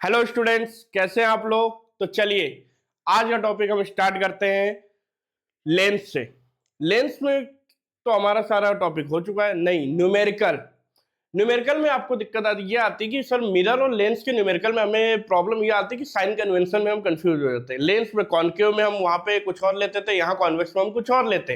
Hello students, कैसे हैं आप लोग। तो चलिए आज का टॉपिक हम स्टार्ट करते हैं लेंस से। लेंस में तो हमारा सारा टॉपिक हो चुका है। नहीं, न्यूमेरिकल। न्यूमेरिकल में आपको दिक्कत ये आती है कि सर मिरर और लेंस के न्यूमेरिकल में हमें प्रॉब्लम ये आती है कि साइन कन्वेंशन में हम कंफ्यूज हो जाते हैं। लेंस में कॉन्केव में हम वहां पे कुछ और लेते थे, यहाँ कॉन्वेक्स में हम कुछ और लेते।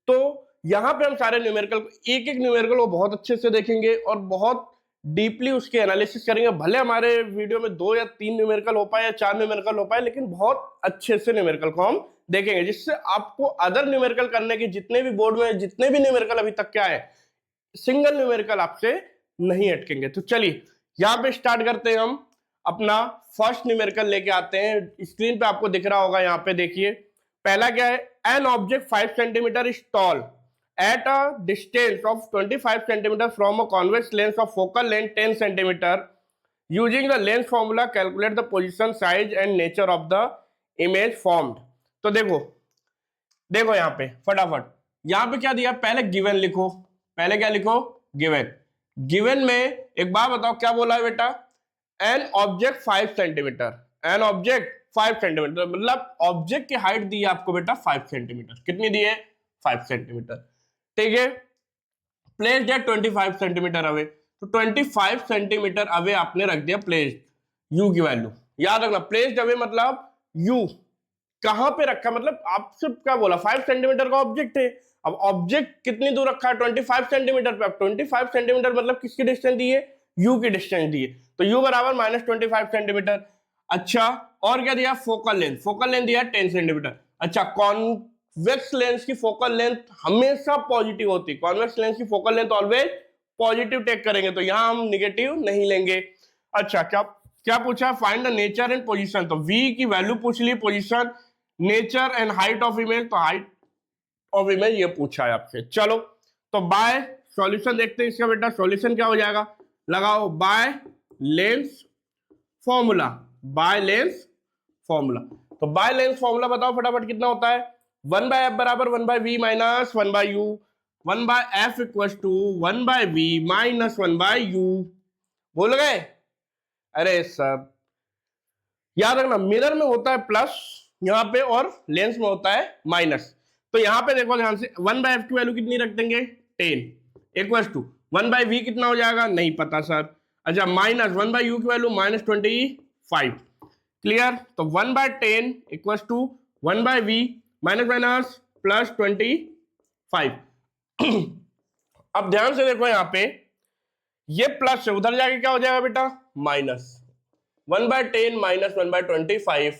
तो यहाँ पे हम सारे न्यूमेरिकल एक एक न्यूमेरिकल को बहुत अच्छे से देखेंगे और बहुत डीपली उसके एनालिसिस करेंगे। भले हमारे वीडियो में 2 या 3 न्यूमेरिकल हो पाए या 4 न्यूमेरिकल हो पाए, लेकिन बहुत अच्छे से न्यूमेरिकल को हम देखेंगे, जिससे आपको अदर न्यूमेरिकल करने की जितने भी बोर्ड में जितने भी न्यूमेरिकल अभी तक क्या है, सिंगल न्यूमेरिकल आपसे नहीं अटकेंगे। तो चलिए यहां पे स्टार्ट करते हैं। हम अपना फर्स्ट न्यूमेरिकल लेके आते हैं। स्क्रीन पे आपको दिख रहा होगा, यहाँ पे देखिए। पहला क्या है, an object 5 centimetre is tall at a distance of 25 cm from a convex lens of focal length 10 cm. Using the lens formula, calculate the position, size and nature of the image formed. तो देखो देखो यहाँ पे फटाफट, यहाँ पे क्या दिया, पहले गिवन लिखो। पहले क्या लिखो, गिवन। गिवन में एक बार बताओ क्या बोला है बेटा, an object 5 centimetre. An object 5 centimetre मतलब ऑब्जेक्ट की हाइट दी है आपको बेटा 5 सेंटीमीटर। कितनी दी है, 5 सेंटीमीटर। ठीक है, प्लेस्ड है 25 सेंटीमीटर अवे। तो 25 सेंटीमीटर अवे आपने रख दिया प्लेस्ड, यू की वैल्यू याद रखना। प्लेस्ड अवे मतलब यू कहां पे रखा, मतलब आपसे क्या बोला, 5 सेंटीमीटर का ऑब्जेक्ट है। अब ऑब्जेक्ट कितनी दूर रखा है, 25 सेंटीमीटर पे। अब 25 सेंटीमीटर मतलब किसकी डिस्टेंस दी है, यू की डिस्टेंस दी है। तो यू बराबर -25 सेंटीमीटर। अच्छा, और क्या दिया, फोकल लेंथ। फोकल लेंथ दिया 10 सेंटीमीटर। अच्छा, कॉन्वेक्स लेंस की फोकल लेंथ हमेशा पॉजिटिव होती है। कॉन्वेक्स लेंस की focal length always positive take करेंगे, तो यहां हम निगेटिव नहीं लेंगे। अच्छा, क्या क्या पूछा, find the nature and position. तो v की वैल्यू पूछ ली, position, nature and height of image. तो हाइट ऑफ इमेज ये पूछा है आपसे। चलो तो बाय सॉल्यूशन देखते हैं इसका बेटा। सॉल्यूशन क्या हो जाएगा, लगाओ by lens formula. By lens formula, तो बाय लेंस फॉर्मूला बताओ फटाफट कितना होता है। 1/f बराबर 1/v minus 1/u। 1/f equal to 1/v minus 1/u। बोल गए, अरे सर याद रखना, मिरर में होता है प्लस यहाँ पे और लेंस में होता है माइनस। तो यहाँ पे देखो ध्यान से, 1/f की वैल्यू कितनी रख देंगे, 10 इक्वल टू 1/v कितना हो जाएगा, नहीं पता सर। अच्छा, माइनस 1/u की वैल्यू -25। क्लियर, तो 1/10 equal to 1/v minus minus +25। अब ध्यान से देखो, यहाँ पे ये प्लस है, उधर जाके क्या हो जाएगा बेटा, minus. 1/10 minus 1/25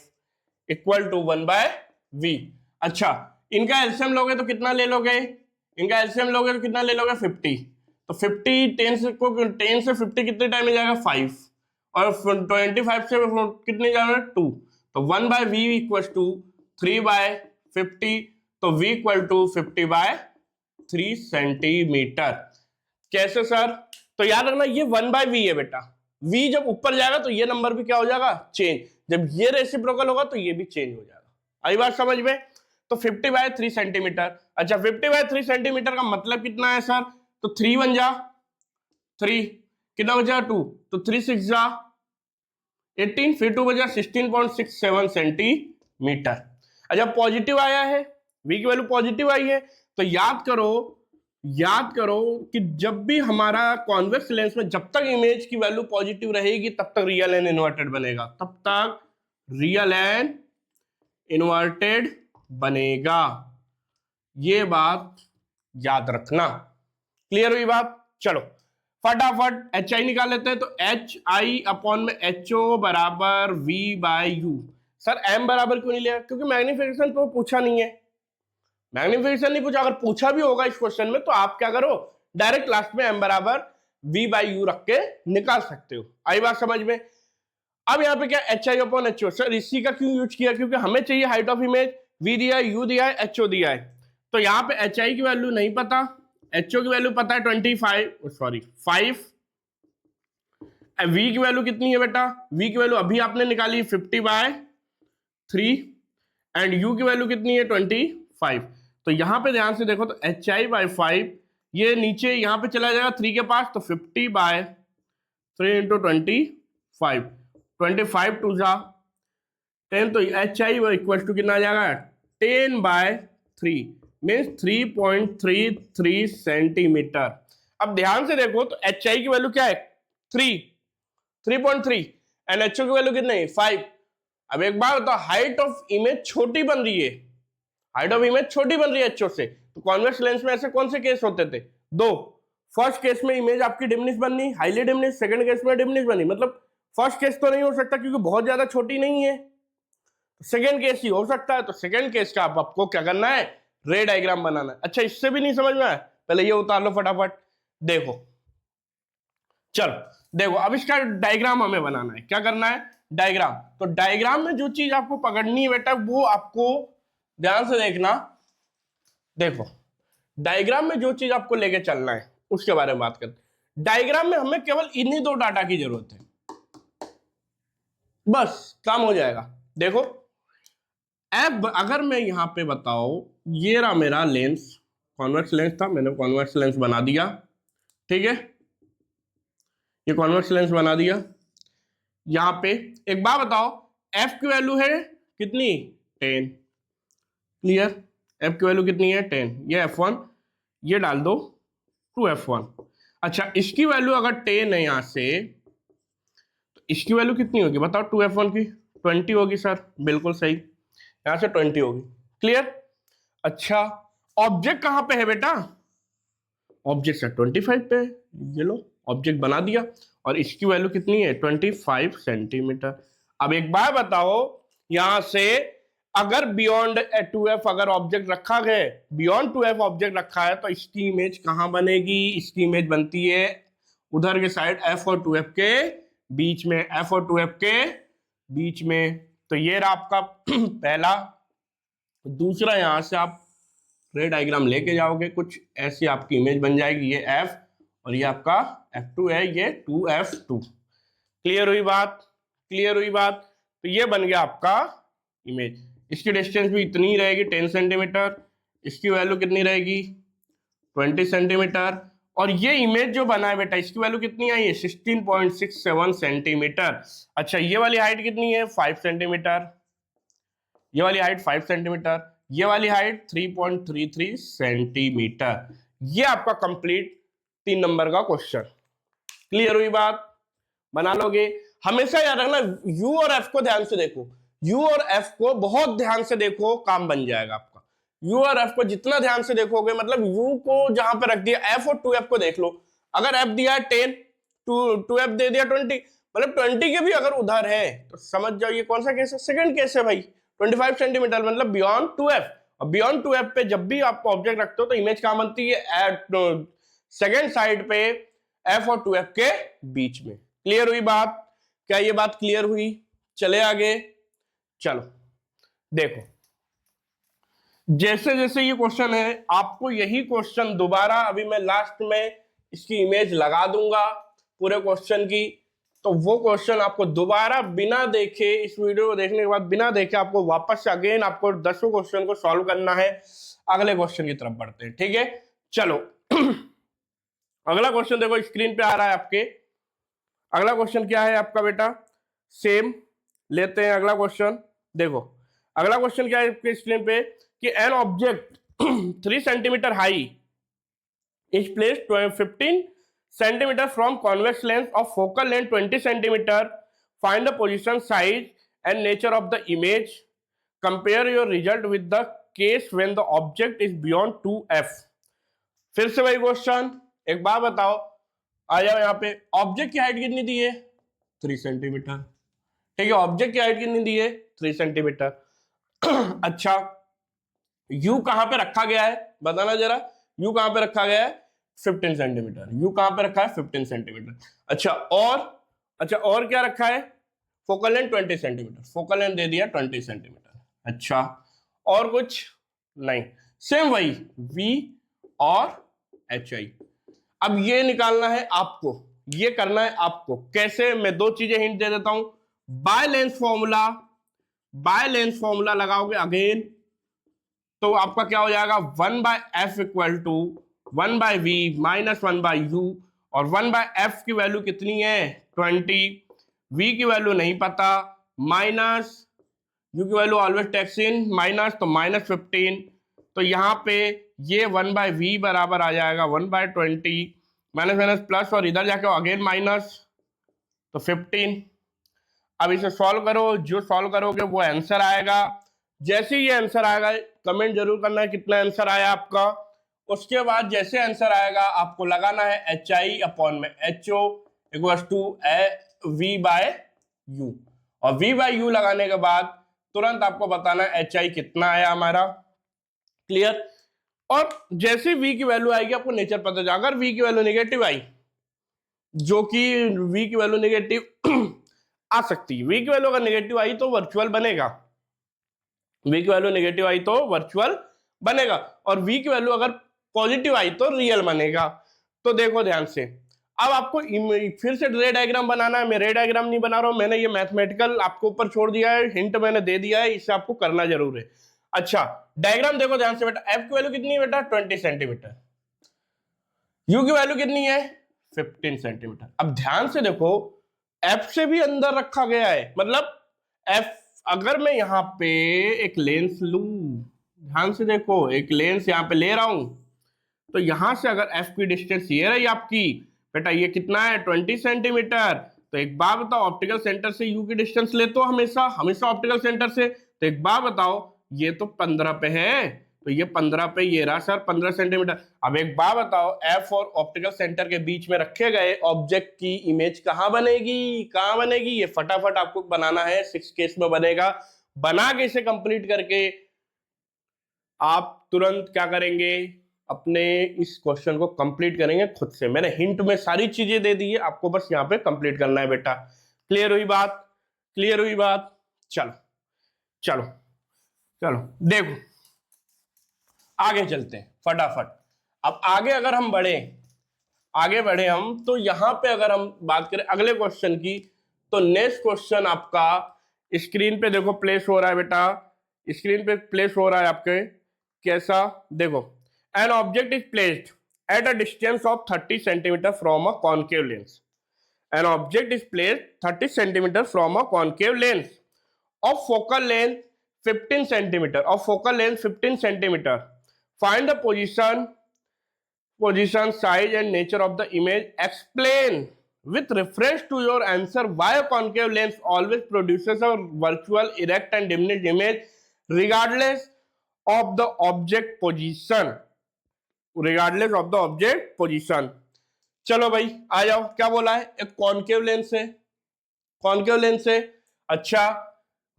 equal to 1/v। अच्छा, इनका एलसीएम लोगे तो कितना ले लोगे, इनका एलसीएम लोगे तो कितना ले लोगे, 50। तो 50 10 से 50 कितने टाइम में जाएगा, 5। और 25 से कितने जाएगा, 2। तो 1/v इक्वल टू 3/50। तो v इक्वल टू 50/3 सेंटीमीटर। कैसे सर, तो याद रखना ये 1/v है बेटा। v जब ऊपर जाएगा तो ये नंबर भी क्या हो जाएगा, चेंज। जब ये रेसिप्रोकल होगा तो ये भी चेंज हो जाएगा। आई बात समझ में। तो 50/3 सेंटीमीटर। अच्छा, 50/3 सेंटीमीटर का मतलब कितना है सर, तो 3 बन जा 3, कितना बचा 2, तो 3 6 जा 18, फिर 2 बजा 16.67 सेंटीमीटर। अच्छा, पॉजिटिव आया है, v की वैल्यू पॉजिटिव आई है। तो याद करो कि जब भी हमारा कॉन्वेक्स लेंस में जब तक इमेज की वैल्यू पॉजिटिव रहेगी तब तक रियल एंड इन्वर्टेड बनेगा, तब तक रियल एंड इन्वर्टेड बनेगा। ये बात याद रखना। क्लियर हुई बात। चलो फटाफट एच आई निकाल लेते हैं। तो एच आई अपॉन में एच ओ बराबर v/u। सर m बराबर क्यों नहीं लिया, क्योंकि मैग्निफिकेशन तो पूछा नहीं है। मैग्निफिकेशन नहीं पूछा, अगर पूछा भी होगा इस क्वेश्चन में तो आप क्या करो, डायरेक्ट लास्ट में m बराबर v/u रख के निकाल सकते हो। आई बात समझ में। अब यहाँ पे क्या, H I upon H O. Sir इसी का क्यों यूज किया, क्योंकि हमें चाहिए हाइट ऑफ इमेज। v दिया है, u दिया है, एच ओ दिया है। तो यहाँ पे एच आई की वैल्यू नहीं पता, एच ओ की वैल्यू पता है 5। v की वैल्यू कितनी है बेटा, v की वैल्यू अभी आपने निकाली 50/3 एंड u की वैल्यू कितनी है 25। तो यहां पे ध्यान से देखो, तो hi/5 ये नीचे यहां पे चला जाएगा 3 के पास, तो 50/3 × 25 25 टू जा 10, तो एच आई वो इक्वल टू कितना आ जाएगा 10/3 मीन्स 3.33 सेंटीमीटर। अब ध्यान से देखो तो एच आई की वैल्यू क्या है 3.3 एंड एच ओ की वैल्यू कितनी है 5। अब एक बार बताओ हाइट ऑफ इमेज छोटी बन रही है, हाइट ऑफ इमेज छोटी बन रही है एचओ से, तो कॉन्वेक्स लेंस में ऐसे कौन से केस होते थे दो। फर्स्ट केस में इमेज आपकी डिमिनिश बननी हाईली डिमिनिश, सेकंड केस में डिमिनिश बनी, मतलब फर्स्ट केस तो नहीं हो सकता क्योंकि बहुत ज्यादा छोटी नहीं है, सेकंड केस ही हो सकता है। तो सेकंड केस का आपको क्या करना है रे डायग्राम बनाना है। अच्छा इससे भी नहीं समझ में आया, पहले ये उतार लो फटाफट। देखो चलो देखो अब इसका डायग्राम हमें बनाना है, क्या करना है डायग्राम। तो डायग्राम में जो चीज आपको पकड़नी है बेटा वो आपको ध्यान से देखना। देखो डायग्राम में जो चीज आपको लेके चलना है उसके बारे में बात करते। डायग्राम में हमें केवल इन्हीं दो डाटा की जरूरत है, बस काम हो जाएगा। देखो अब अगर मैं यहां पे बताओ ये रहा मेरा लेंस, कॉन्वेक्स लेंस था, मैंने कॉन्वेक्स लेंस बना दिया, ठीक है ये कॉन्वेक्स लेंस बना दिया। यहां पे एक बात बताओ एफ की वैल्यू है कितनी 10, क्लियर एफ की वैल्यू कितनी है 10, ये f1 ये डाल दो 2f1। अच्छा इसकी वैल्यू अगर 10 है यहां से तो इसकी वैल्यू कितनी होगी बताओ 2f1 की 20 होगी सर, बिल्कुल सही यहां से 20 होगी, क्लियर। अच्छा ऑब्जेक्ट कहां पे है बेटा, ऑब्जेक्ट सर 25 पे है, ये लो ऑब्जेक्ट बना दिया और इसकी वैल्यू कितनी है 25 सेंटीमीटर। अब एक बार बताओ यहां से अगर बियॉन्ड 2f अगर ऑब्जेक्ट रखा गया, बियॉन्ड 2f ऑब्जेक्ट रखा है तो इसकी इमेज कहां बनेगी, इसकी इमेज बनती है उधर के साइड f और 2f के बीच में, f और 2f के बीच में। तो ये रहा आपका पहला। दूसरा यहां से आप रे डायग्राम लेके जाओगे कुछ ऐसी आपकी इमेज बन जाएगी, ये f और ये आपका f2 है, ये 2f2। क्लियर हुई बात, क्लियर हुई बात। तो ये बन गया आपका इमेज। इसकी डिस्टेंस भी इतनी रहेगी 10 सेंटीमीटर, इसकी वैल्यू कितनी रहेगी 20 सेंटीमीटर, और ये इमेज जो बना है बेटा इसकी वैल्यू कितनी आई है 16.67 सेंटीमीटर। अच्छा ये वाली हाइट कितनी है 5 सेंटीमीटर, ये वाली हाइट 5 सेंटीमीटर, ये वाली हाइट 3.33 सेंटीमीटर। ये आपका कंप्लीट 3 नंबर का क्वेश्चन। क्लियर हुई बात, बना लोगे। हमेशा याद रखना यू और एफ को ध्यान से देखो, यू और एफ को बहुत ध्यान से देखो, काम बन जाएगा आपका। यू और एफ को जितना ध्यान से देखोगे, मतलब यू को जहां पे रख दिया, एफ और 2f को देख लो। अगर एफ दिया है 10, 2f दे दिया 20, मतलब 20 के भी अगर उधर है तो समझ जाओ ये कौन सा केस है, सेकंड केस है भाई। 25 सेंटीमीटर मतलब बियॉन्ड 2f, और बियॉन्ड 2f पे जब भी आप ऑब्जेक्ट रखते हो तो इमेज कहां बनती है एट सेकेंड साइड पे f और 2f के बीच में। क्लियर हुई बात, क्या ये बात क्लियर हुई। चले आगे, चलो देखो जैसे जैसे ये क्वेश्चन है आपको यही क्वेश्चन दोबारा, अभी मैं लास्ट में इसकी इमेज लगा दूंगा पूरे क्वेश्चन की, तो वो क्वेश्चन आपको दोबारा बिना देखे, इस वीडियो को देखने के बाद बिना देखे आपको वापस से अगेन आपको 10 क्वेश्चन को सॉल्व करना है। अगले क्वेश्चन की तरफ बढ़ते हैं, ठीक है चलो। अगला क्वेश्चन देखो स्क्रीन पे आ रहा है आपके। अगला क्वेश्चन क्या है आपका बेटा, सेम लेते हैं अगला क्वेश्चन। देखो अगला क्वेश्चन क्या है आपके स्क्रीन पे कि an object 3 centimetre high is placed 15 centimetre from convex lens of focal length 20 centimetre, find the position, size and nature of the image, compare your result with the case when the object is beyond 2f। फिर से वही question, एक बार बताओ, आ जाओ यहाँ पे। Object की height कितनी दी है 3 सेंटीमीटर, ठीक है ऑब्जेक्ट की हाइट कितनी दी है 3 सेंटीमीटर। अच्छा यू कहां पे रखा गया है बताना जरा, यू कहां पे रखा गया है 15 सेंटीमीटर, यू कहां पे रखा है 15 सेंटीमीटर। अच्छा और क्या रखा है, focal length 20 centimetre, focal length दे दिया 20 सेंटीमीटर। अच्छा और कुछ नहीं, सेम वही v और hi। अब ये निकालना है आपको, ये करना है आपको कैसे, मैं 2 चीजें हिंट दे देता हूं। बाय लेंस फॉर्मूला लगाओगे अगेन तो आपका क्या हो जाएगा 1/f equal to 1/v minus 1/u, और 1/f की वैल्यू कितनी है 20, v की वैल्यू नहीं पता, माइनस u की value always takes in minus, तो -15। तो यहाँ पे ये 1/v बराबर आ जाएगा 1/20, माइनस माइनस प्लस, और इधर जाके अगेन माइनस, तो 15। अब इसे सॉल्व करो, जो सॉल्व करोगे वो आंसर आएगा। जैसे ये आंसर आएगा कमेंट जरूर करना है कितना आंसर आया आपका। उसके बाद जैसे आंसर आएगा आपको लगाना है HI अपॉन में HO इक्वल्स टू V/U, और V/U लगाने के बाद तुरंत आपको बताना है HI कितना आया हमारा। क्लियर। और जैसे V की वैल्यू आएगी आपको नेचर पता चलेगा। अगर V की वैल्यू नेगेटिव आई, जो कि V की वैल्यू नेगेटिव आ सकती है, V की वैल्यू अगर नेगेटिव आई तो वर्चुअल बनेगा, V की वैल्यू नेगेटिव आई तो वर्चुअल बनेगा, और V की वैल्यू अगर पॉजिटिव आई तो रियल बनेगा। तो देखो ध्यान से, अब आपको फिर से रे डायग्राम बनाना है। मैं रे डायग्राम नहीं बना रहा हूं, मैंने ये मैथमेटिकल आपको ऊपर छोड़ दिया है, हिंट मैंने दे दिया है, इससे आपको करना जरूर है। अच्छा डायग्राम देखो ध्यान से बेटा, F की वैल्यू कितनी है बेटा 20 सेंटीमीटर, U की वैल्यू कितनी है 15 सेंटीमीटर। अब ध्यान से देखो F से भी अंदर रखा गया है, मतलब F, अगर मैं यहाँ पे एक लेंस लू, ध्यान से देखो एक लेंस यहाँ पे ले रहा हूं, तो यहां से अगर F की डिस्टेंस ये रही आपकी बेटा, ये कितना है 20 सेंटीमीटर। तो एक बात बताओ, ऑप्टिकल सेंटर से U की डिस्टेंस ले तो हमेशा हमेशा ऑप्टिकल सेंटर से, तो एक बात बताओ ये तो 15 पे है, तो ये 15 पे ये रहा सर 15 सेंटीमीटर। अब एक बात बताओ, F और ऑप्टिकल सेंटर के बीच में रखे गए ऑब्जेक्ट की इमेज कहां बनेगी, कहां बनेगी, ये फटाफट आपको बनाना है, 6 केस में बनेगा। बना के इसे कंप्लीट करके आप तुरंत क्या करेंगे, अपने इस क्वेश्चन को कंप्लीट करेंगे खुद से। मैंने हिंट में सारी चीजें दे दी है, आपको बस यहाँ पे कंप्लीट करना है बेटा। क्लियर हुई बात, क्लियर हुई बात। चलो चलो चलो देखो आगे चलते हैं फटाफट। अब आगे अगर हम बढ़े, आगे बढ़े हम, तो यहां पे अगर हम बात करें अगले क्वेश्चन की, तो नेक्स्ट क्वेश्चन आपका स्क्रीन पे देखो प्लेस हो रहा है बेटा, स्क्रीन पे प्लेस हो रहा है आपके, कैसा देखो, an object is placed at a distance of 30 centimetre from a concave lens, an object is placed 30 centimetre from a concave lens of focal length 15 centimeter, of focal length 15 centimeter. Find the position, size and nature of the image. Explain with reference to your answer why a concave lens always produces a virtual erect and diminished image regardless of the object position, regardless of the object position. चलो भाई आ जाओ, क्या बोला है, एक concave lens है, concave lens है। अच्छा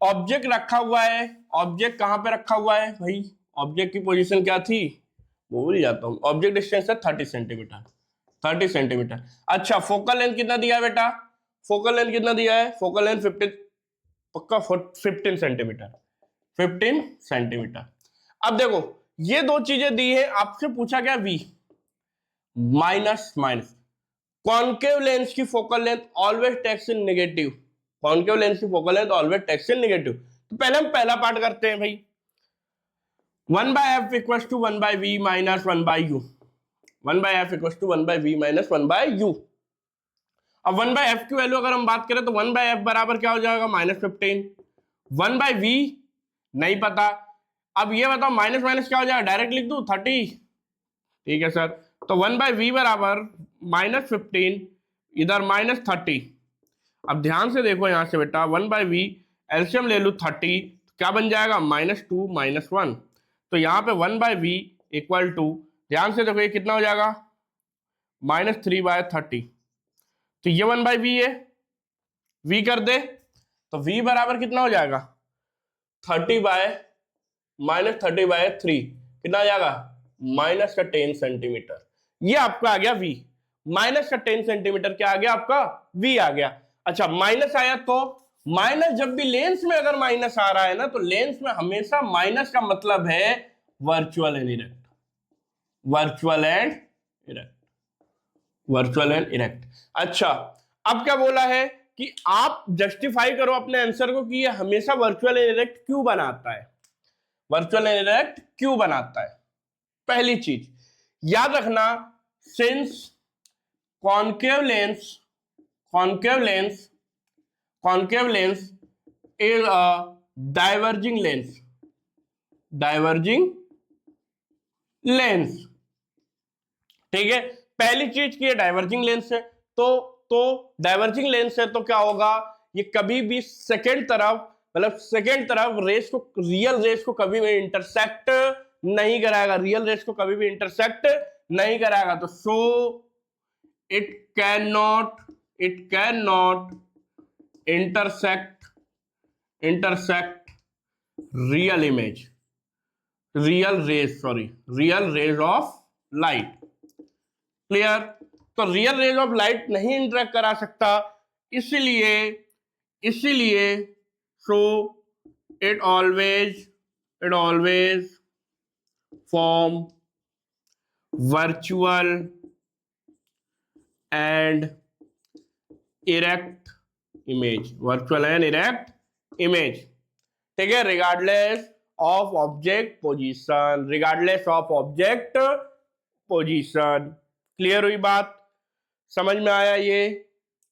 ऑब्जेक्ट रखा हुआ है, ऑब्जेक्ट कहां पे रखा हुआ है भाई, ऑब्जेक्ट की पोजीशन क्या थी भूल जाता हूं, ऑब्जेक्ट डिस्टेंस है 30 सेंटीमीटर, 30 सेंटीमीटर। अच्छा फोकल लेंथ कितना दिया है बेटा, फोकल लेंथ कितना दिया है, फोकल लेंथ 15, पक्का 15 सेंटीमीटर, 15 सेंटीमीटर। अब देखो ये दो चीजें दी है, आपसे पूछा गया V minus minus, concave lens की focal length always takes in negative, concave lens की focal length always takes in negative. तो पहले हम पहला पार्ट करते हैं भाई, 1/f equals to 1/v minus 1/u, 1/f equals to 1/v minus 1/u। अब 1/f की वैल्यू अगर हम बात करें तो 1/f बराबर क्या हो जाएगा -15, 1/v नहीं पता। अब ये बताओ माइनस माइनस क्या हो जाएगा, डायरेक्ट लिख दूं 30, ठीक है सर। तो 1/v बराबर -15 इधर -30। अब ध्यान से देखो यहां से बेटा, 1/v एलसीएम ले लू 30, क्या बन जाएगा -2 -1। तो यहाँ पे 1/v इक्वल टू, ध्यान से देखो ये कितना हो जाएगा -3/30। तो ये 1/v है, v कर दे तो v बराबर कितना हो जाएगा 30/-30/3, कितना आ जाएगा -10 सेंटीमीटर। ये आपका आ गया v, -10 सेंटीमीटर क्या आ गया आपका v आ गया। अच्छा माइनस आया, तो माइनस जब भी लेंस में अगर माइनस आ रहा है ना, तो लेंस में हमेशा माइनस का मतलब है virtual and erect, virtual and erect, virtual and erect. अच्छा अब क्या बोला है कि आप जस्टिफाई करो अपने आंसर को कि ये हमेशा वर्चुअल एंड इरेक्ट क्यों बनाता है, वर्चुअल एंड इरेक्ट क्यों बनाता है। पहली चीज याद रखना, since concave lens concave lens is a diverging lens, diverging lens. ठीक है, पहली चीज की डाइवर्जिंग लेंस है, तो डाइवर्जिंग लेंस है तो क्या होगा, ये कभी भी सेकेंड तरफ, मतलब सेकेंड तरफ रेस को, रियल रेस को कभी भी इंटरसेक्ट नहीं कराएगा, रियल रेस को कभी भी इंटरसेक्ट नहीं कराएगा। तो so it can not intersect real image, real rays of light. Clear? तो रियल रेज ऑफ लाइट नहीं इंटरेक्ट करा सकता, इसीलिए so it always form virtual and erect image, ठीक है, regardless of object position. Clear हुई बात? समझ में आया ये?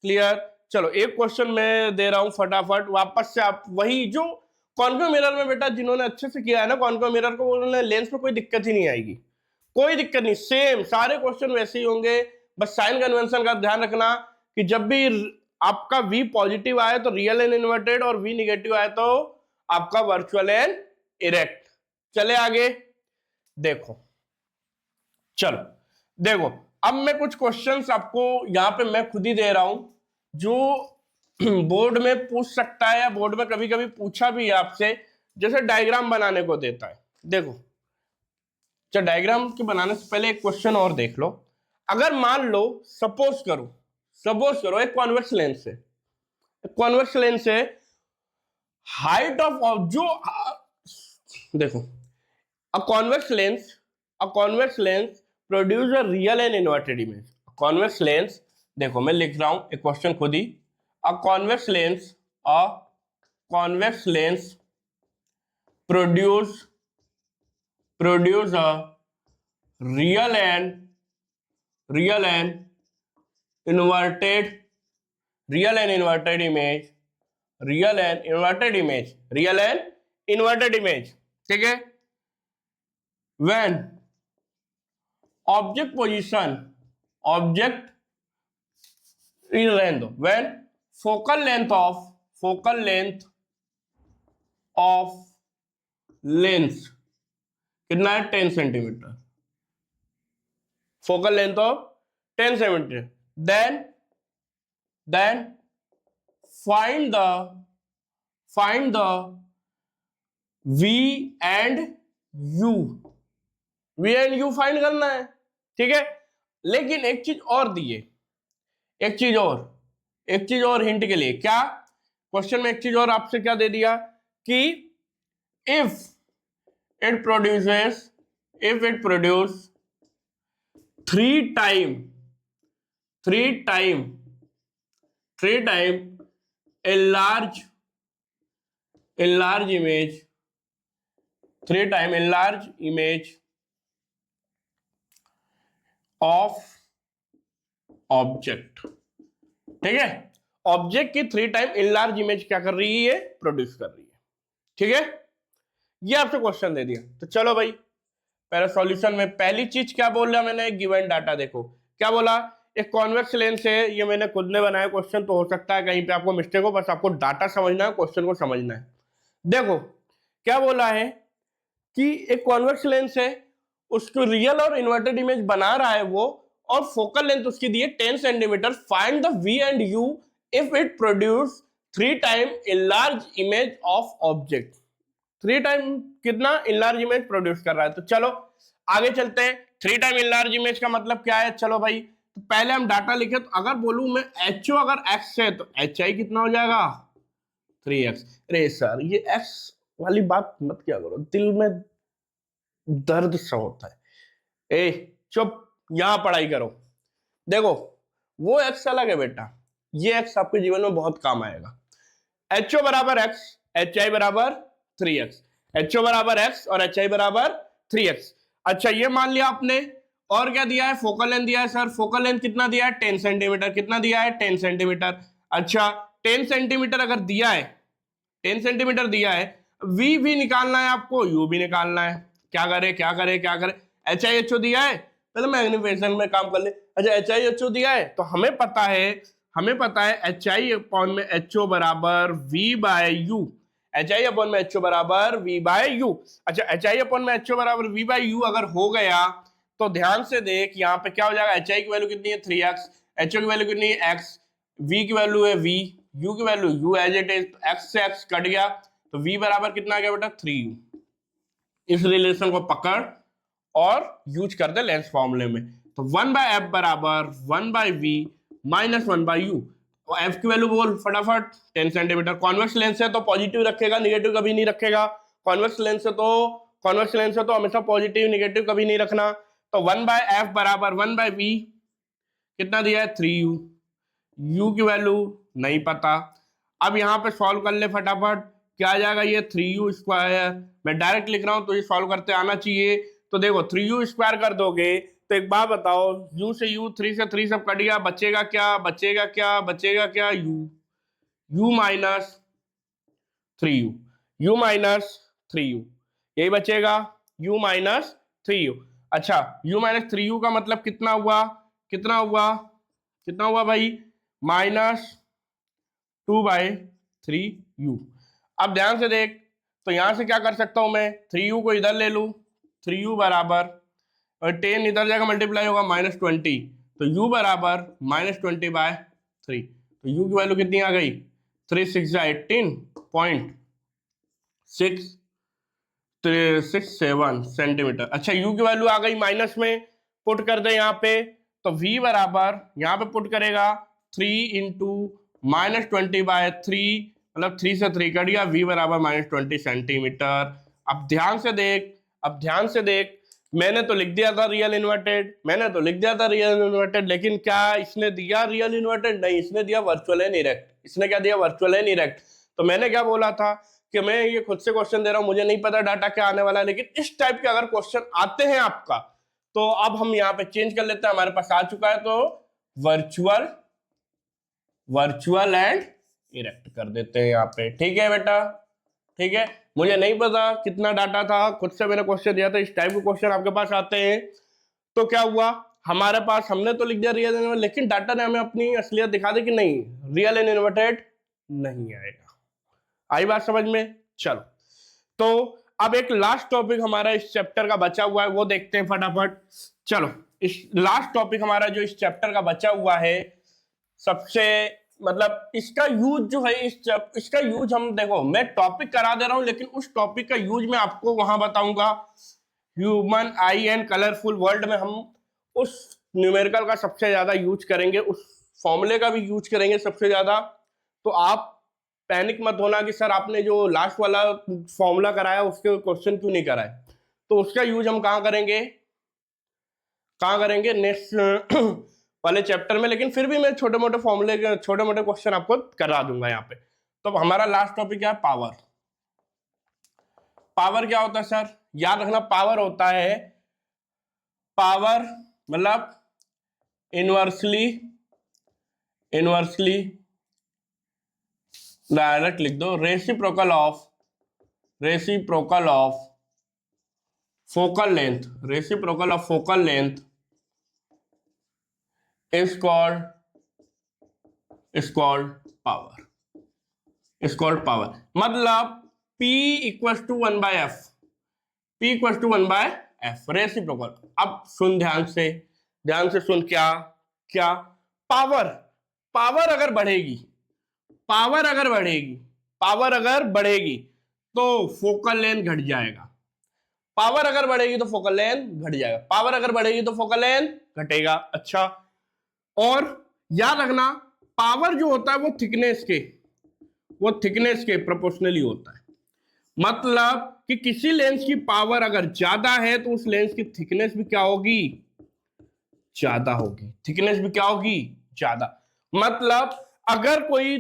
क्लियर? चलो एक क्वेश्चन मैं दे रहा हूं फटाफट, वापस से आप वही जो कॉन्केव मिरर में बेटा जिन्होंने अच्छे से किया है ना कॉन्केव मिरर को, उन्होंने लेंस में कोई दिक्कत ही नहीं आएगी, कोई दिक्कत नहीं, सेम सारे क्वेश्चन वैसे ही होंगे। बस साइन कन्वेंशन का ध्यान रखना कि जब भी आपका V पॉजिटिव आए तो रियल एंड इन्वर्टेड, और V निगेटिव आए तो आपका वर्चुअल एंड इरेक्ट। चले आगे देखो, चलो देखो, अब मैं कुछ क्वेश्चंस आपको यहां पे मैं खुद ही दे रहा हूं जो बोर्ड में पूछ सकता है, या बोर्ड में कभी कभी पूछा भी है आपसे, जैसे डायग्राम बनाने को देता है। देखो, चलो डायग्राम के बनाने से पहले एक क्वेश्चन और देख लो। अगर मान लो सपोज करो एक कॉन्वेक्स लेंस है, हाइट ऑफ जो देखो, a convex lens produce a real and inverted image. Convex lens, देखो मैं लिख रहा हूं एक क्वेश्चन खुद ही, a convex lens produce a real and inverted image, ठीक है। when object position when focal length of lens कितना है, 10 centimetre, focal length of 10 centimetre, then find the V and U find करना है, ठीक है। लेकिन एक चीज और दिए, एक चीज और हिंट के लिए, क्या क्वेश्चन में एक चीज और आपसे क्या दे दिया कि if it produce three time a large image of object, ठीक है। ऑब्जेक्ट की 3 टाइम इनलार्ज इमेज क्या कर रही है, प्रोड्यूस कर रही है, ठीक है। ये आपसे क्वेश्चन दे दिया, तो चलो भाई पहले सॉल्यूशन में पहली चीज क्या बोल रहा मैंने, गिवन डाटा। देखो क्या बोला, एक कॉन्वेक्स लेंस है, ये मैंने खुद ने बनाया क्वेश्चन, तो हो सकता है कहीं पे आपको मिस्टेक हो, बस आपको डाटा समझना है, क्वेश्चन को समझना है। देखो क्या बोला है कि एक कॉन्वेक्स लेंस है, उसको रियल और इन्वर्टेड इमेज बना रहा है वो, और फोकल लेंथ उसकी दी है 10 centimetre. Find the V and U if it produce 3 time enlarge image of object. 3 time कितना इनलार्ज इमेज प्रोड्यूस कर रहा है। तो चलो आगे चलते हैं, 3 टाइम इनलार्ज इमेज का मतलब क्या है। चलो भाई, तो पहले हम डाटा लिखे, तो अगर बोलूं मैं HO अगर X है तो HI कितना हो जाएगा, 3X। अरे सर ये X वाली बात मत क्या करो, दिल में दर्द सा होता है। ए चुप, यहां पढ़ाई करो। देखो वो X अलग है बेटा, ये X आपके जीवन में बहुत काम आएगा। HO बराबर X, HI बराबर 3X, HO बराबर X और HI बराबर 3X। अच्छा ये मान लिया आपने, और क्या दिया है, फोकल लेंथ दिया है। सर फोकल लेंथ कितना दिया है, 10 सेंटीमीटर। कितना दिया है, 10 सेंटीमीटर। अच्छा 10 सेंटीमीटर अगर दिया है, 10 सेंटीमीटर दिया है, वी भी निकालना है आपको, यू भी निकालना है। क्या करे क्या करे क्या करे, एच आई एच ओ दिया है, पहले मैग्निफिकेशन में काम कर ले। अच्छा एच आई एच ओ दिया है तो हमें पता है एच आई अपॉन में एच ओ बराबर V by U, H I upon में एच ओ बराबर वी बाय यू। अच्छा एच आई अपॉन में एच ओ बराबर वी बाय यू अगर हो गया तो ध्यान से देख यहाँ पे क्या हो जाएगा, एच आई की वैल्यू कितनी है 3x, एच ओ की वैल्यू कितनी है x, v की वैल्यू है v, u की value u as it is, x से x कट गया तो v बराबर कितना आ गया बेटा 3u। इस रिलेशन को पकड़ और यूज कर दे लेंस फॉर्मूले में, तो 1/f बराबर 1/v माइनस 1/u। और f की वैल्यू बोल फटाफट, 10 सेंटीमीटर। कॉन्वेक्स लेंस है तो पॉजिटिव रखेगा, निगेटिव कभी नहीं रखेगा। कॉन्वेक्स लेंस है तो हमेशा पॉजिटिव निगेटिव कभी नहीं रखना। तो 1/f बराबर 1/v कितना दिया है 3u, u की वैल्यू नहीं पता। अब यहाँ पे सॉल्व कर ले फटाफट, क्या आ जाएगा ये 3u स्क्वायर, मैं डायरेक्ट लिख रहा हूं तो ये सॉल्व करते आना चाहिए। तो देखो 3u स्क्वायर कर दोगे तो एक बात बताओ, u से u, 3 से 3 सब कट गया, बचेगा क्या u माइनस 3u, यही बचेगा u माइनस 3u। अच्छा u माइनस 3u का मतलब कितना हुआ भाई, -2/3u। अब ध्यान से देख, तो यहां से क्या कर सकता हूं मैं, 3u को इधर ले लू, 3u बराबर, और 10 इधर जाएगा मल्टीप्लाई होगा -20, तो u बराबर -20/3। तो u की वैल्यू कितनी आ गई, 3 6 18.667 सेंटीमीटर। अच्छा u की वैल्यू आ गई माइनस में, पुट कर दे यहाँ पे, तो v बराबर यहाँ पे पुट करेगा 3 इंटू -20/3, मतलब 3 से 3 कट गया, v बराबर -20 सेंटीमीटर। अब ध्यान से देख, मैंने तो लिख दिया था रियल इन्वर्टेड, लेकिन क्या इसने दिया रियल इन्वर्टेड? नहीं, इसने दिया वर्चुअल एंड इरेक्ट। इसने क्या दिया, वर्चुअल एंड इरेक्ट। तो मैंने क्या बोला था कि मैं ये खुद से क्वेश्चन दे रहा हूं, मुझे नहीं पता डाटा क्या आने वाला है, लेकिन इस टाइप के अगर क्वेश्चन आते हैं आपका, तो अब हम यहाँ पे चेंज कर लेते हैं, हमारे पास आ चुका है, तो वर्चुअल एंड इरेक्ट कर देते हैं यहाँ पे। ठीक है बेटा, ठीक है। मुझे नहीं पता कितना डाटा था, खुद से मैंने क्वेश्चन दिया था, इस टाइप के क्वेश्चन आपके पास आते हैं तो क्या हुआ, हमारे पास, हमने तो लिख दिया रियल एंड, लेकिन डाटा ने हमें अपनी असलियत दिखा दी कि नहीं, रियल एंड इन्वर्टेड नहीं आएगा। आई बात समझ में? चलो, तो अब एक लास्ट टॉपिक हमारा इस चैप्टर का बचा हुआ है, वो देखते हैं फटाफट। चलो, इस लास्ट टॉपिक हमारा जो इस चैप्टर का बचा हुआ है, सबसे मतलब इसका यूज जो है, इसका यूज हम देखो, मैं टॉपिक करा दे रहा हूं, लेकिन उस टॉपिक का यूज मैं आपको वहां बताऊंगा। Human I and colourful world में हम उस न्यूमेरिकल का सबसे ज्यादा यूज करेंगे, उस फॉर्मूले का भी यूज करेंगे सबसे ज्यादा। तो आप पैनिक मत होना कि सर आपने जो लास्ट वाला फॉर्मूला कराया उसके क्वेश्चन क्यों नहीं कराए, तो उसका यूज हम कहाँ करेंगे नेक्स्ट वाले चैप्टर में, लेकिन फिर भी मैं छोटे मोटे क्वेश्चन आपको करा दूंगा यहाँ पे। तो हमारा लास्ट टॉपिक क्या है, पावर क्या होता है सर, याद रखना, पावर होता है, पावर मतलब इनवर्सली डायरेक्ट लिख दो, reciprocal of focal length is called power। मतलब P equal to 1/f, reciprocal. अब सुन ध्यान से सुन, क्या पावर अगर बढ़ेगी तो फोकल लेंथ घट जाएगा, पावर अगर बढ़ेगी तो फोकल लेंथ घट जाएगा, पावर अगर बढ़ेगी तो फोकल लेंथ घटेगा। अच्छा, और याद रखना, पावर जो होता है वो थिकनेस के प्रोपोर्शनली होता है। मतलब कि किसी लेंस की पावर अगर ज्यादा है तो उस लेंस की थिकनेस भी क्या होगी, ज्यादा होगी। मतलब अगर कोई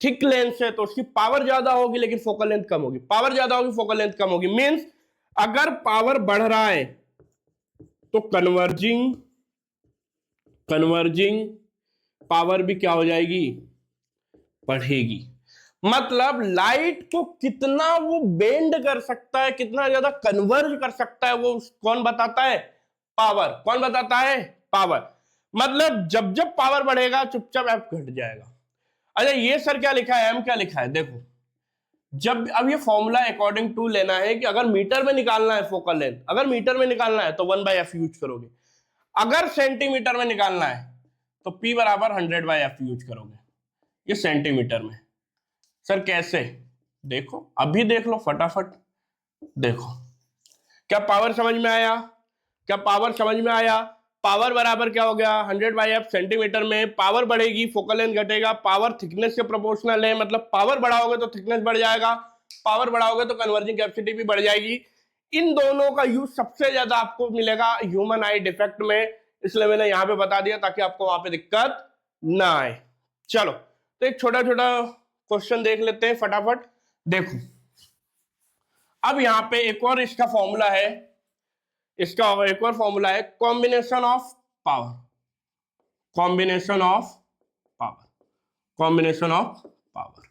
थिक लेंस है तो उसकी पावर ज्यादा होगी लेकिन फोकल लेंथ कम होगी। मींस अगर पावर बढ़ रहा है तो कन्वर्जिंग पावर भी क्या हो जाएगी, बढ़ेगी। मतलब लाइट को कितना वो बेंड कर सकता है, कितना ज्यादा कन्वर्ज कर सकता है, वो कौन बताता है? पावर। कौन बताता है? पावर। मतलब जब जब पावर बढ़ेगा चुपचाप एफ घट जाएगा। अच्छा ये सर क्या लिखा है, एम क्या लिखा है? देखो जब अब ये फॉर्मूला अकॉर्डिंग टू लेना है कि अगर मीटर में निकालना है फोकल लेंथ, अगर मीटर में निकालना है तो 1/f यूज करोगे, अगर सेंटीमीटर में निकालना है तो P बराबर 100/f यूज करोगे। ये सेंटीमीटर में। सर कैसे? देखो अभी देख लो फटाफट। देखो क्या पावर समझ में आया? क्या पावर समझ में आया? पावर बराबर क्या हो गया? 100/f सेंटीमीटर में। पावर बढ़ेगी फोकल लेंथ घटेगा। पावर थिकनेस के प्रोपोर्शनल है, मतलब पावर बढ़ाओगे तो थिकनेस बढ़ जाएगा, पावर बढ़ाओगे तो कन्वर्जिंग कैपेसिटी भी बढ़ जाएगी। इन दोनों का यूज सबसे ज्यादा आपको मिलेगा ह्यूमन आई डिफेक्ट में, इसलिए मैंने यहां पे बता दिया ताकि आपको वहां पे दिक्कत ना आए। चलो तो एक छोटा छोटा क्वेश्चन देख लेते हैं फटाफट। देखो अब यहां पे एक और इसका फॉर्मूला है, इसका एक और फॉर्मूला है combination of power. Combination of power, combination of power.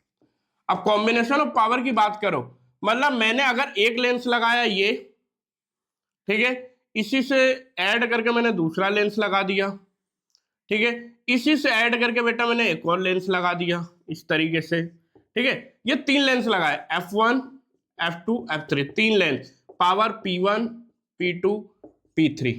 अब कॉम्बिनेशन ऑफ पावर की बात करो, मतलब मैंने अगर एक लेंस लगाया ये, ठीक है, इसी से ऐड करके मैंने दूसरा लेंस लगा दिया, ठीक है, इसी से ऐड करके बेटा मैंने एक और लेंस लगा दिया इस तरीके से, ठीक है, ये 3 लेंस लगाए, F1 F2 F3, 3 lens, power P1 P2 P3।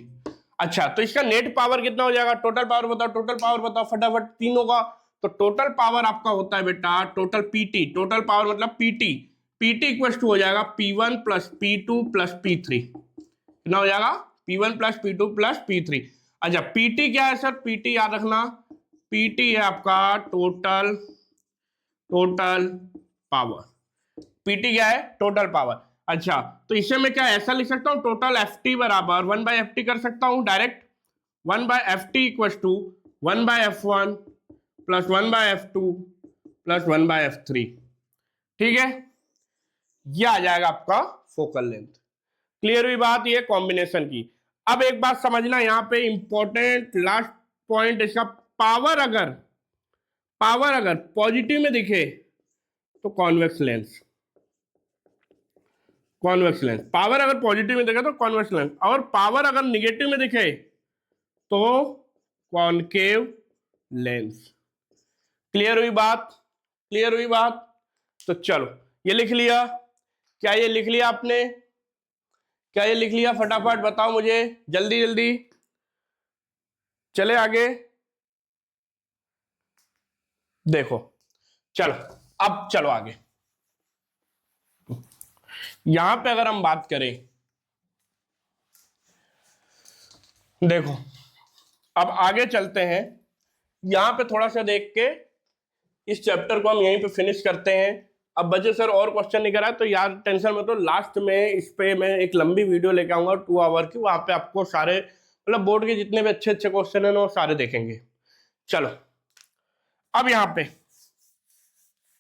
अच्छा तो इसका नेट पावर कितना हो जाएगा? टोटल पावर बताओ, टोटल पावर बताओ फटाफट तीनों का। तो टोटल पावर आपका होता है बेटा टोटल पीटी, टोटल पावर मतलब पीटी, पीटी इक्वल टू हो जाएगा P1 plus P2 plus P3। कितना हो जाएगा? P1 plus P2 plus P3। अच्छा पीटी क्या है सर? पीटी याद रखना, पीटी है आपका टोटल पावर। पीटी क्या है? Total power. अच्छा तो इसे मैं क्या ऐसा लिख सकता हूं, टोटल एफ बराबर 1/ft कर सकता हूं direct, 1/ft equal to 1/f1 plus 1/f2 plus 1/f3, ठीक है, यह आ जाएगा आपका फोकल लेंथ। क्लियर हुई बात ये कॉम्बिनेशन की। अब एक बात समझना यहां पे इंपॉर्टेंट लास्ट पॉइंट इसका, पावर अगर पॉजिटिव में दिखे तो convex lens, convex lens. Power अगर पॉजिटिव में दिखे तो कॉन्वेक्स लेंस, और पावर अगर निगेटिव में दिखे तो कॉनकेव लेंस। क्लियर हुई बात? क्लियर हुई बात? तो चलो ये लिख लिया, क्या ये लिख लिया आपने? क्या ये लिख लिया? फटाफट बताओ मुझे, जल्दी जल्दी चले आगे। देखो चलो अब चलो आगे। यहां पे अगर हम बात करें, देखो अब आगे चलते हैं, यहां पे थोड़ा सा देख के इस चैप्टर को हम यहीं पे फिनिश करते हैं। अब बचे सर और क्वेश्चन नहीं करा तो यार टेंशन मत लो, लास्ट में इस पे मैं एक लंबी वीडियो लेके आऊंगा 2 आवर की, वहां पे आपको सारे मतलब बोर्ड के जितने भी अच्छे अच्छे क्वेश्चन है ना वो सारे देखेंगे। चलो अब यहाँ पे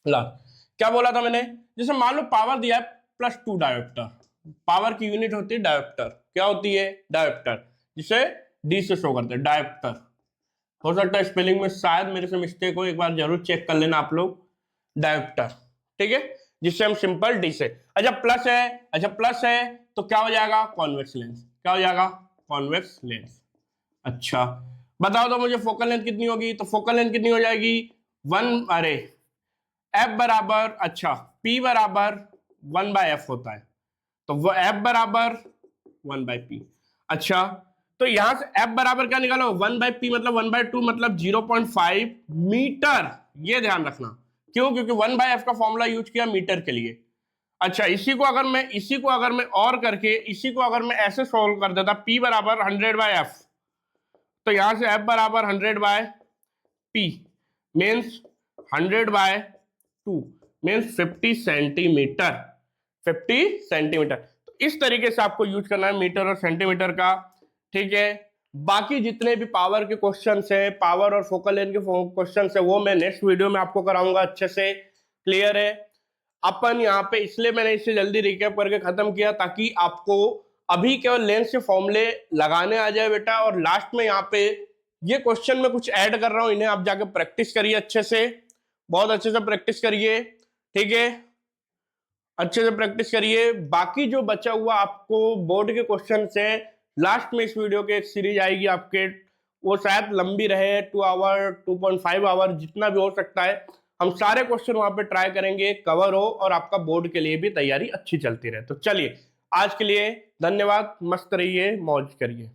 ला क्या बोला था मैंने, जैसे मान लो पावर दिया है +2 डायोप्टर, पावर की यूनिट होती है डायोप्टर। क्या होती है? डायोप्टर, जिसे डी से शो करते हैं डायोप्टर। हो सकता है स्पेलिंग में शायद मेरे से मिस्टेक हो, एक बार जरूर चेक कर लेना आप लोग। डायोप्टर, ठीक है, जिससे हम सिंपल डी से। अच्छा प्लस है, अच्छा प्लस है तो क्या हो जाएगा? Convex lens. क्या हो जाएगा? Convex lens. अच्छा बताओ तो मुझे फोकल लेंथ कितनी होगी? तो फोकल लेंथ कितनी हो जाएगी? 1, अरे एफ बराबर, अच्छा पी बराबर 1/f होता है, तो वो एफ बराबर 1/p। अच्छा तो यहां से एफ बराबर क्या निकालो? 1/p मतलब 1/2 मतलब 0.5 मीटर। ये ध्यान रखना, क्यों? क्योंकि 1/f का फॉर्मूला यूज किया मीटर के लिए। अच्छा इसी को अगर मैं और करके इसी को अगर मैं ऐसे सोल्व कर देता, p बराबर 100/f, तो यहां से f बराबर 100/p means 100/2 means 50 centimetre. 50 centimetre. तो इस तरीके से आपको यूज करना है मीटर और सेंटीमीटर का, ठीक है। बाकी जितने भी पावर के क्वेश्चंस हैं, पावर और फोकल लेंथ के क्वेश्चंस है, वो मैं नेक्स्ट वीडियो में आपको कराऊंगा अच्छे से। क्लियर है? अपन यहाँ पे इसलिए मैंने इसे जल्दी रिकैप करके खत्म किया ताकि आपको अभी केवल लेंस के फॉर्मूले लगाने आ जाए बेटा, और लास्ट में यहाँ पे ये क्वेश्चन में कुछ ऐड कर रहा हूं, इन्हें आप जाके प्रैक्टिस करिए अच्छे से। बहुत अच्छे से प्रैक्टिस करिए, ठीक है, अच्छे से प्रैक्टिस करिए। बाकी जो बचा हुआ आपको बोर्ड के क्वेश्चन से लास्ट में इस वीडियो के एक सीरीज आएगी आपके, वो शायद लंबी रहे, 2 आवर 2.5 आवर जितना भी हो सकता है। हम सारे क्वेश्चन वहां पे ट्राई करेंगे, कवर हो और आपका बोर्ड के लिए भी तैयारी अच्छी चलती रहे। तो चलिए आज के लिए धन्यवाद, मस्त रहिए, मौज करिए।